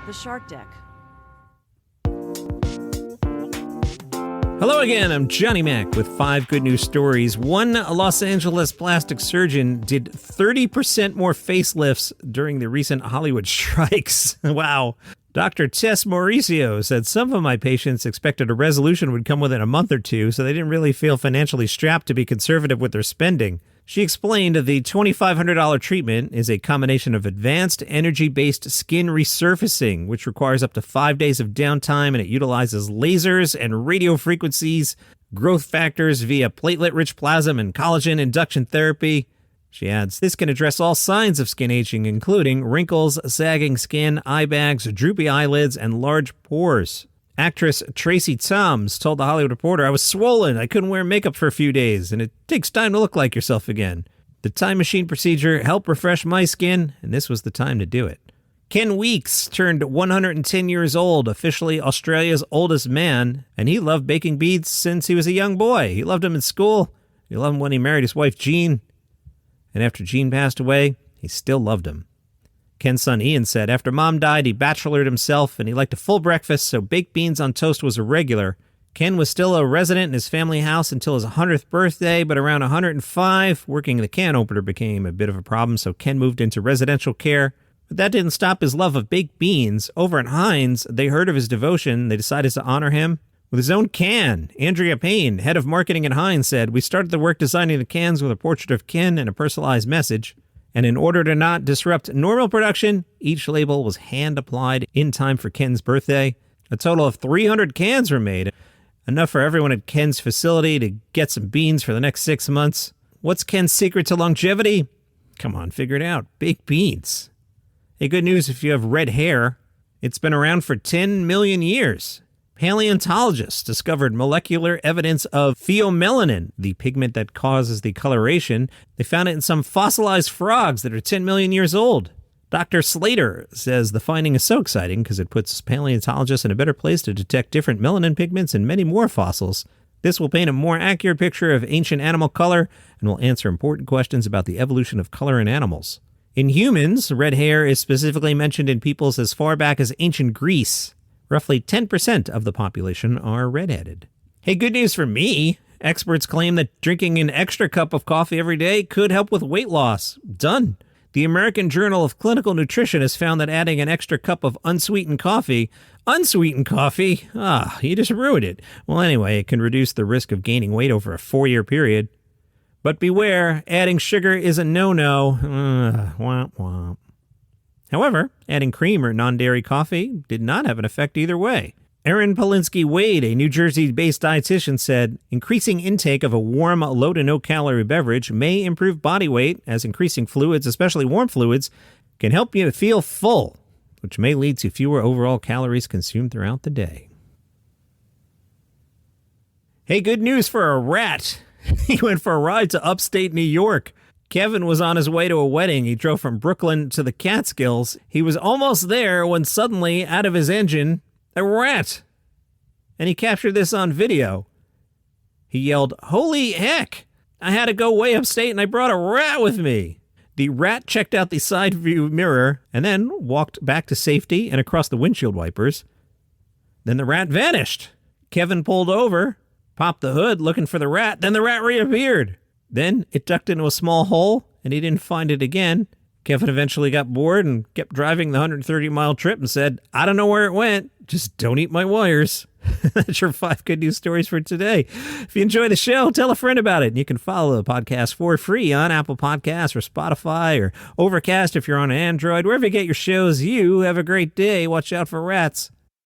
The Shark Deck. Hello again, I'm Johnny Mac with 5 good news stories. One Los Angeles plastic surgeon did 30% more facelifts during the recent Hollywood strikes. Wow. Dr. Tess Mauricio said some of my patients expected a resolution would come within a month or two, so they didn't really feel financially strapped to be conservative with their spending. She explained the $2,500 treatment is a combination of advanced energy-based skin resurfacing, which requires up to 5 days of downtime, and it utilizes lasers and radio frequencies, growth factors via platelet-rich plasma and collagen induction therapy. She adds, this can address all signs of skin aging, including wrinkles, sagging skin, eye bags, droopy eyelids, and large pores. Actress Tracy Toms told The Hollywood Reporter, I was swollen, I couldn't wear makeup for a few days, and it takes time to look like yourself again. The time machine procedure helped refresh my skin, and this was the time to do it. Ken Weeks turned 110 years old, officially Australia's oldest man, and he loved baking beads since he was a young boy. He loved them in school, he loved them when he married his wife Jean, and after Jean passed away, he still loved him. Ken's son Ian said, after Mom died, he bachelored himself, and he liked a full breakfast, so baked beans on toast was a regular. Ken was still a resident in his family house until his 100th birthday, but around 105, working the can opener became a bit of a problem, so Ken moved into residential care. But that didn't stop his love of baked beans. Over at Heinz, they heard of his devotion. They decided to honor him with his own can. Andrea Payne, head of marketing at Heinz, said, we started the work designing the cans with a portrait of Ken and a personalized message. And in order to not disrupt normal production, each label was hand-applied in time for Ken's birthday. A total of 300 cans were made, enough for everyone at Ken's facility to get some beans for the next 6 months. What's Ken's secret to longevity? Come on, figure it out. Baked beans. Hey, good news if you have red hair. It's been around for 10 million years. Paleontologists discovered molecular evidence of pheomelanin, the pigment that causes the coloration. They found it in some fossilized frogs that are 10 million years old. Dr. Slater says the finding is so exciting because it puts paleontologists in a better place to detect different melanin pigments and many more fossils. This will paint a more accurate picture of ancient animal color and will answer important questions about the evolution of color in animals. In humans, red hair is specifically mentioned in peoples as far back as ancient Greece. Roughly 10% of the population are redheaded. Hey, good news for me. Experts claim that drinking an extra cup of coffee every day could help with weight loss. Done. The American Journal of Clinical Nutrition has found that adding an extra cup of unsweetened coffee, you just ruined it. Well, anyway, it can reduce the risk of gaining weight over a 4-year period. But beware, adding sugar is a no-no. Womp womp. However, adding cream or non-dairy coffee did not have an effect either way. Erin Polinsky-Wade, a New Jersey-based dietitian, said, increasing intake of a warm, low to no-calorie beverage may improve body weight, as increasing fluids, especially warm fluids, can help you feel full, which may lead to fewer overall calories consumed throughout the day. Hey, good news for a rat. He went for a ride to upstate New York. Kevin was on his way to a wedding. He drove from Brooklyn to the Catskills. He was almost there when suddenly, out of his engine, a rat. And he captured this on video. He yelled, holy heck! I had to go way upstate and I brought a rat with me. The rat checked out the side view mirror and then walked back to safety and across the windshield wipers. Then the rat vanished. Kevin pulled over, popped the hood looking for the rat, then the rat reappeared. Then it ducked into a small hole, and he didn't find it again. Kevin eventually got bored and kept driving the 130-mile trip and said, I don't know where it went. Just don't eat my wires. That's your 5 good news stories for today. If you enjoy the show, tell a friend about it. And you can follow the podcast for free on Apple Podcasts or Spotify or Overcast if you're on Android. Wherever you get your shows, you have a great day. Watch out for rats.